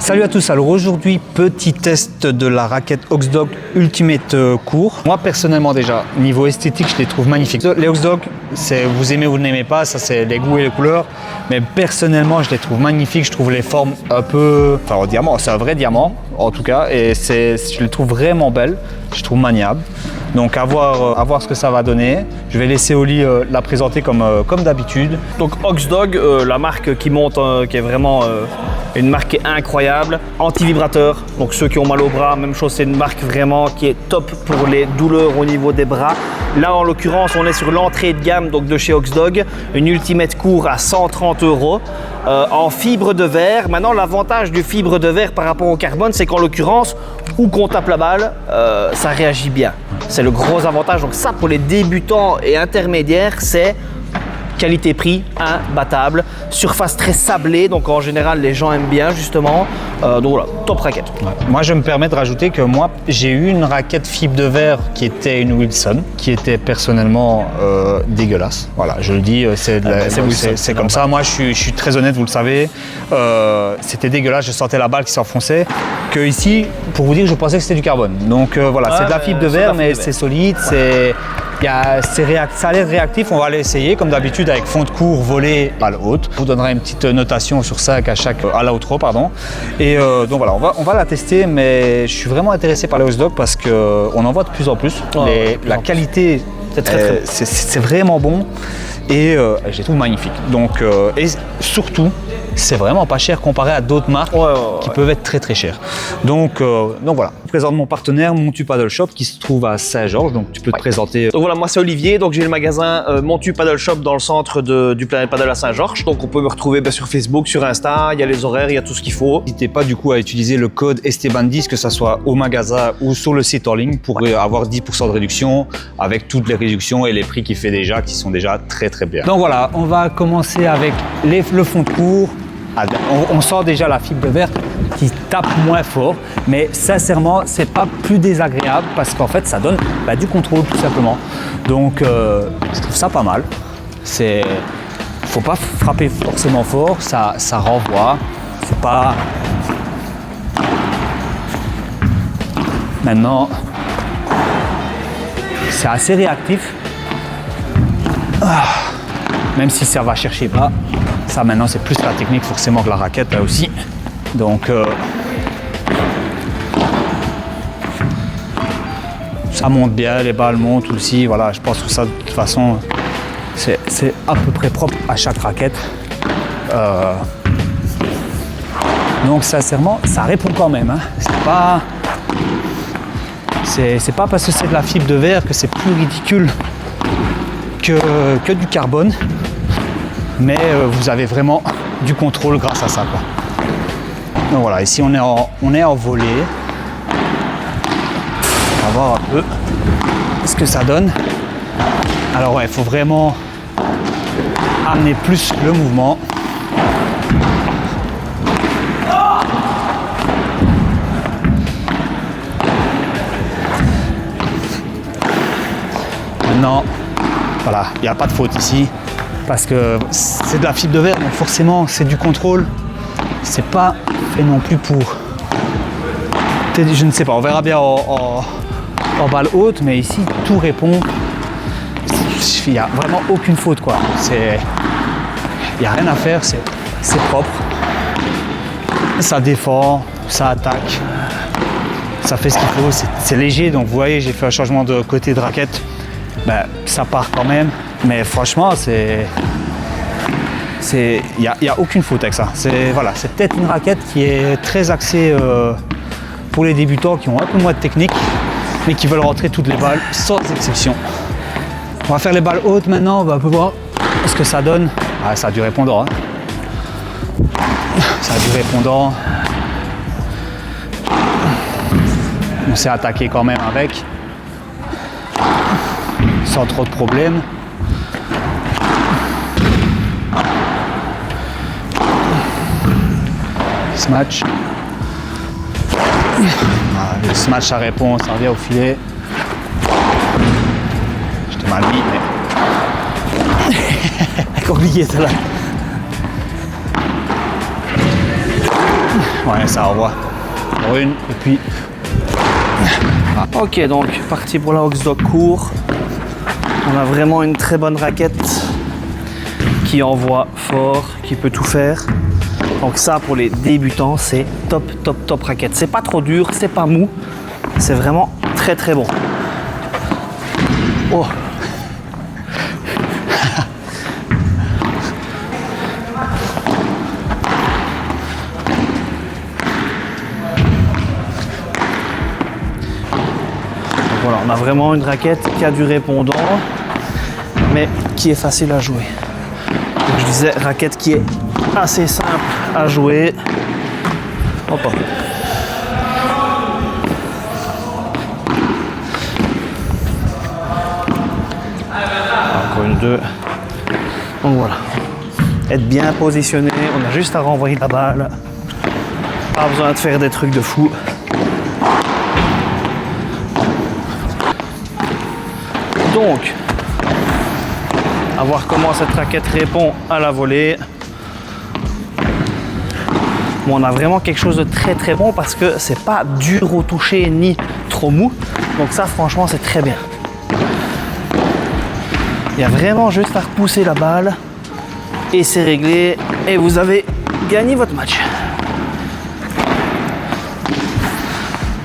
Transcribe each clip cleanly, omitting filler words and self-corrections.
Salut à tous, alors aujourd'hui petit test de la raquette Oxdog Ultimate Court. Moi personnellement déjà, niveau esthétique je les trouve magnifiques. Les Oxdog, vous aimez ou vous n'aimez pas, ça c'est les goûts et les couleurs. Mais personnellement je les trouve magnifiques, je trouve les formes un peu... Enfin au diamant, c'est un vrai diamant en tout cas. Et je les trouve vraiment belles, je trouve maniables. Donc à voir ce que ça va donner. Je vais laisser Oli la présenter comme d'habitude. Donc Oxdog, la marque qui monte, qui est vraiment une marque qui est incroyable. Anti-vibrateur, donc ceux qui ont mal au bras, même chose, c'est une marque vraiment qui est top pour les douleurs au niveau des bras. Là en l'occurrence on est sur l'entrée de gamme donc, de chez Oxdog, une Ultimate Court à 130 € en fibre de verre. Maintenant l'avantage du fibre de verre par rapport au carbone, c'est qu'en l'occurrence, où qu'on tape la balle, ça réagit bien. C'est le gros avantage. Donc ça, pour les débutants et intermédiaires, c'est qualité-prix imbattable. Surface très sablée, donc en général, les gens aiment bien justement. Donc voilà, top raquette. Ouais. Moi, je me permets de rajouter que moi, j'ai eu une raquette fibre de verre qui était une Wilson, qui était personnellement dégueulasse. Voilà, je le dis, c'est comme ça. Moi, je suis très honnête, vous le savez. C'était dégueulasse, je sentais la balle qui s'enfonçait. Que ici, pour vous dire, je pensais que c'était du carbone. Donc voilà, c'est de la fibre de verre, mais c'est solide, ça a l'air réactif. On va l'essayer comme d'habitude avec fond de cours, volet, balle haute. Je vous donnerai une petite notation sur ça à l'outro, pardon. Et donc voilà, on va la tester, mais je suis vraiment intéressé par les Oxdog parce qu'on en voit de plus en plus. La qualité, c'est vraiment bon et je les trouve magnifiques. Donc, et surtout, c'est vraiment pas cher comparé à d'autres marques qui peuvent être très très chères. Donc voilà, je présente mon partenaire Montu Paddle Shop qui se trouve à Saint-Georges, donc tu peux te présenter. Donc voilà, moi c'est Olivier, donc j'ai le magasin Montu Paddle Shop dans le centre du Planet Paddle à Saint-Georges. Donc on peut me retrouver sur Facebook, sur Insta, il y a les horaires, il y a tout ce qu'il faut. N'hésitez pas du coup à utiliser le code Esteban10, que ce soit au magasin ou sur le site en ligne pour avoir 10% de réduction avec toutes les réductions et les prix qu'il fait déjà, qui sont déjà très très bien. Donc voilà, on va commencer avec le fond de cours. On sent déjà la fibre de verre qui tape moins fort, mais sincèrement, c'est pas plus désagréable parce qu'en fait, ça donne du contrôle tout simplement. Donc, je trouve ça pas mal. Faut pas frapper forcément fort, ça renvoie. C'est pas. Maintenant, c'est assez réactif. Même si ça va chercher bas. Ça maintenant c'est plus la technique forcément que la raquette là aussi. Donc ça monte bien, les balles montent aussi. Voilà, je pense que ça de toute façon c'est à peu près propre à chaque raquette. Donc sincèrement ça répond quand même. Hein. C'est pas parce que c'est de la fibre de verre que c'est plus ridicule que du carbone. Mais vous avez vraiment du contrôle grâce à ça, quoi. Donc voilà, ici on est en volée. On va voir un peu ce que ça donne. Alors ouais, il faut vraiment amener plus le mouvement. Maintenant, voilà, il n'y a pas de faute ici. Parce que c'est de la fibre de verre, donc forcément c'est du contrôle. C'est pas fait non plus pour. Je ne sais pas, on verra bien en balle haute, mais ici tout répond. Il n'y a vraiment aucune faute, quoi. Il n'y a rien à faire, c'est propre. Ça défend, ça attaque, ça fait ce qu'il faut. C'est léger, donc vous voyez, j'ai fait un changement de côté de raquette. Ça part quand même. Mais franchement, il n'y a aucune faute avec ça. C'est peut-être une raquette qui est très axée pour les débutants qui ont un peu moins de technique, mais qui veulent rentrer toutes les balles sans exception. On va faire les balles hautes maintenant, on va un peu voir ce que ça donne. Ah, ça a du répondant. Hein. Ça a du répondant. On s'est attaqué quand même avec, sans trop de problèmes. Smash. Le smash, ça répond, ça revient au filet. Je t'ai mal mis, mais compliqué celle-là. Ouais, ça envoie. Une, et puis... Ok, donc parti pour la Oxdog court. On a vraiment une très bonne raquette qui envoie fort, qui peut tout faire. Donc ça, pour les débutants, c'est top raquette. C'est pas trop dur, c'est pas mou. C'est vraiment très bon. Oh. Voilà, on a vraiment une raquette qui a du répondant, mais qui est facile à jouer. Donc, je disais, raquette qui est assez simple à jouer. Hop. Encore une 2. Donc voilà. Être bien positionné, on a juste à renvoyer la balle. Pas besoin de faire des trucs de fou. Donc, à voir comment cette raquette répond à la volée. Bon, on a vraiment quelque chose de très bon parce que c'est pas dur au toucher ni trop mou. Donc ça, franchement, c'est très bien. Il y a vraiment juste à repousser la balle et c'est réglé. Et vous avez gagné votre match.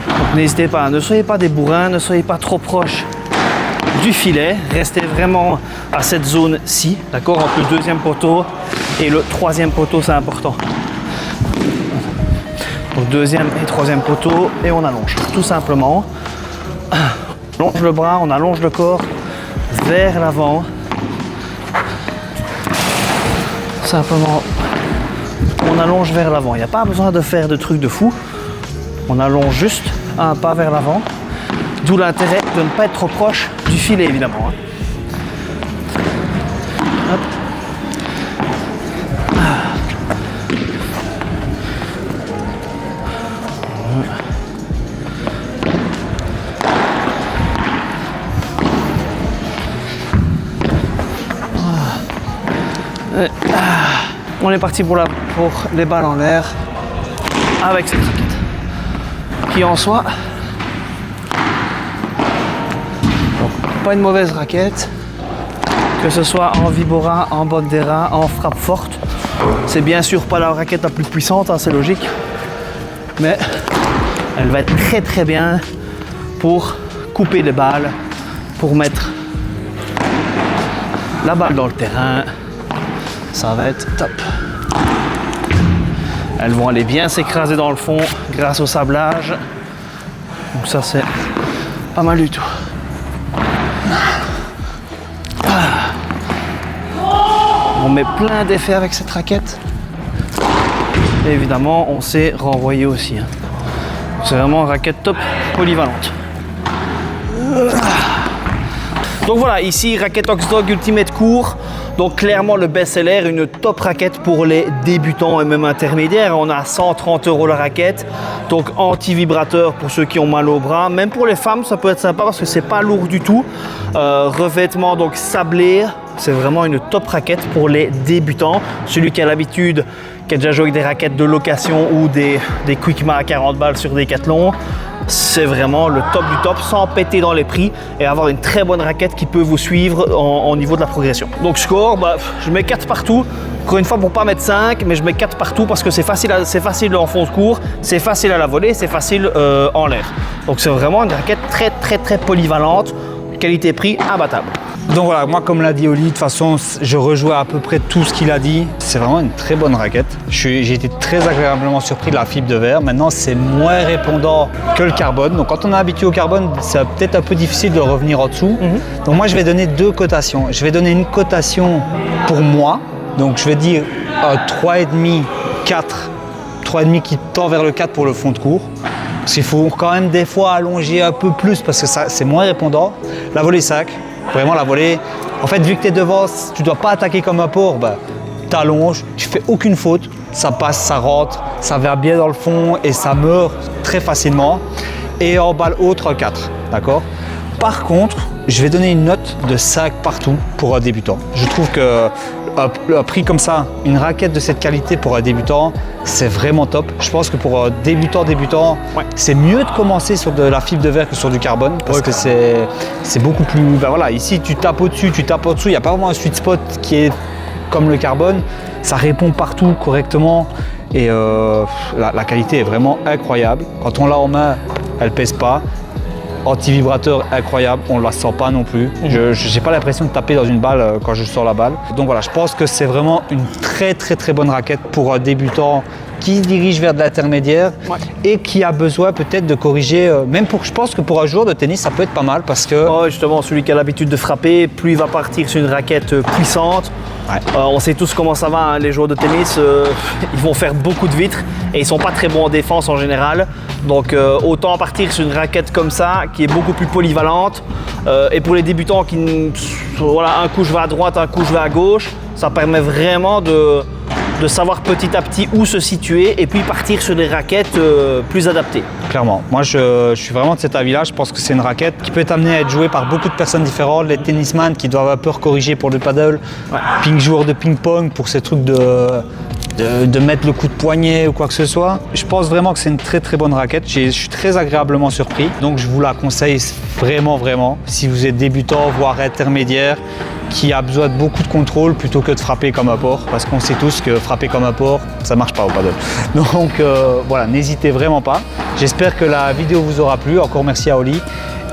Donc n'hésitez pas, ne soyez pas des bourrins, ne soyez pas trop proches du filet, restez vraiment à cette zone-ci, d'accord, entre le deuxième poteau et le troisième poteau, c'est important. Donc deuxième et troisième poteau, et on allonge, tout simplement. On allonge le bras, on allonge le corps vers l'avant. Simplement, on allonge vers l'avant. Il n'y a pas besoin de faire de trucs de fou. On allonge juste un pas vers l'avant. D'où l'intérêt de ne pas être trop proche du filet, évidemment. Hop. On est parti pour les balles en l'air avec cette raquette qui en soi pas une mauvaise raquette, que ce soit en Vibora, en Bandera, en frappe forte. C'est bien sûr pas la raquette la plus puissante, hein, c'est logique, mais elle va être très bien pour couper les balles, pour mettre la balle dans le terrain. Ça va être top. Elles vont aller bien s'écraser dans le fond grâce au sablage. Donc ça, c'est pas mal du tout. On met plein d'effets avec cette raquette. Et évidemment, on sait renvoyer aussi. Hein. C'est vraiment une raquette top polyvalente. Donc voilà, ici, raquette Oxdog Ultimate Court. Donc clairement le best-seller, une top raquette pour les débutants et même intermédiaires. On a 130 € la raquette. Donc anti-vibrateur pour ceux qui ont mal au bras. Même pour les femmes, ça peut être sympa parce que c'est pas lourd du tout. Revêtement donc sablé. C'est vraiment une top raquette pour les débutants. Celui qui a l'habitude, qui a déjà joué avec des raquettes de location ou des Quickma à 40 balles sur Decathlon, c'est vraiment le top du top sans péter dans les prix et avoir une très bonne raquette qui peut vous suivre au niveau de la progression. Donc score, je mets 4 partout. Encore une fois pour pas mettre 5, mais je mets 4 partout parce que c'est facile en fond de cours, c'est facile à la volée, c'est facile en l'air. Donc c'est vraiment une raquette très polyvalente, qualité-prix imbattable. Donc voilà, moi comme l'a dit Oli, de toute façon je rejoins à peu près tout ce qu'il a dit. C'est vraiment une très bonne raquette. J'ai été très agréablement surpris de la fibre de verre. Maintenant c'est moins répondant que le carbone. Donc quand on est habitué au carbone, c'est peut-être un peu difficile de revenir en dessous. Donc moi je vais donner 2 cotations. Je vais donner une cotation pour moi. Donc je vais dire 3,5, 4. 3,5 qui tend vers le 4 pour le fond de cours. Parce qu'il faut quand même des fois allonger un peu plus parce que c'est moins répondant. La volée sac. Vraiment la volée, en fait vu que tu es devant, tu ne dois pas attaquer comme un porc, tu allonges, tu fais aucune faute, ça passe, ça rentre, ça va bien dans le fond et ça meurt très facilement. Et en balle haute, 4, d'accord? Par contre, je vais donner une note de 5 partout pour un débutant. Je trouve que un prix comme ça, une raquette de cette qualité pour un débutant, c'est vraiment top. Je pense que pour un débutant, Ouais. c'est mieux de commencer sur de la fibre de verre que sur du carbone parce que c'est beaucoup plus... Ben voilà, ici tu tapes au-dessus, tu tapes au-dessous, il n'y a pas vraiment un sweet spot qui est comme le carbone. Ça répond partout correctement et la qualité est vraiment incroyable. Quand on l'a en main, elle pèse pas. Anti-vibrateur incroyable, on ne la sent pas non plus. Je n'ai pas l'impression de taper dans une balle quand je sors la balle. Donc voilà, je pense que c'est vraiment une très bonne raquette pour un débutant qui se dirige vers de l'intermédiaire et qui a besoin peut-être de corriger, je pense que pour un joueur de tennis, ça peut être pas mal parce que... Oh, justement, celui qui a l'habitude de frapper, plus il va partir sur une raquette puissante. Ouais. On sait tous comment ça va, hein, les joueurs de tennis, ils vont faire beaucoup de vitres et ils sont pas très bons en défense en général. Donc autant partir sur une raquette comme ça, qui est beaucoup plus polyvalente. Et pour les débutants, voilà, un coup je vais à droite, un coup je vais à gauche, ça permet vraiment de savoir petit à petit où se situer et puis partir sur des raquettes plus adaptées. Clairement. Moi, je suis vraiment de cet avis-là. Je pense que c'est une raquette qui peut être amenée à être jouée par beaucoup de personnes différentes. Les tennisman qui doivent un peu corriger pour le paddle, joueurs de ping-pong pour ces trucs de mettre le coup de poignet ou quoi que ce soit. Je pense vraiment que c'est une très bonne raquette. Je suis très agréablement surpris. Donc, je vous la conseille vraiment. Si vous êtes débutant, voire intermédiaire, qui a besoin de beaucoup de contrôle plutôt que de frapper comme un porc, parce qu'on sait tous que frapper comme un porc, ça marche pas au paddle. Donc voilà, n'hésitez vraiment pas. J'espère que la vidéo vous aura plu. Encore merci à Oli.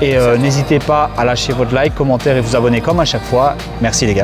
Et n'hésitez pas à lâcher votre like, commentaire et vous abonner comme à chaque fois. Merci les gars.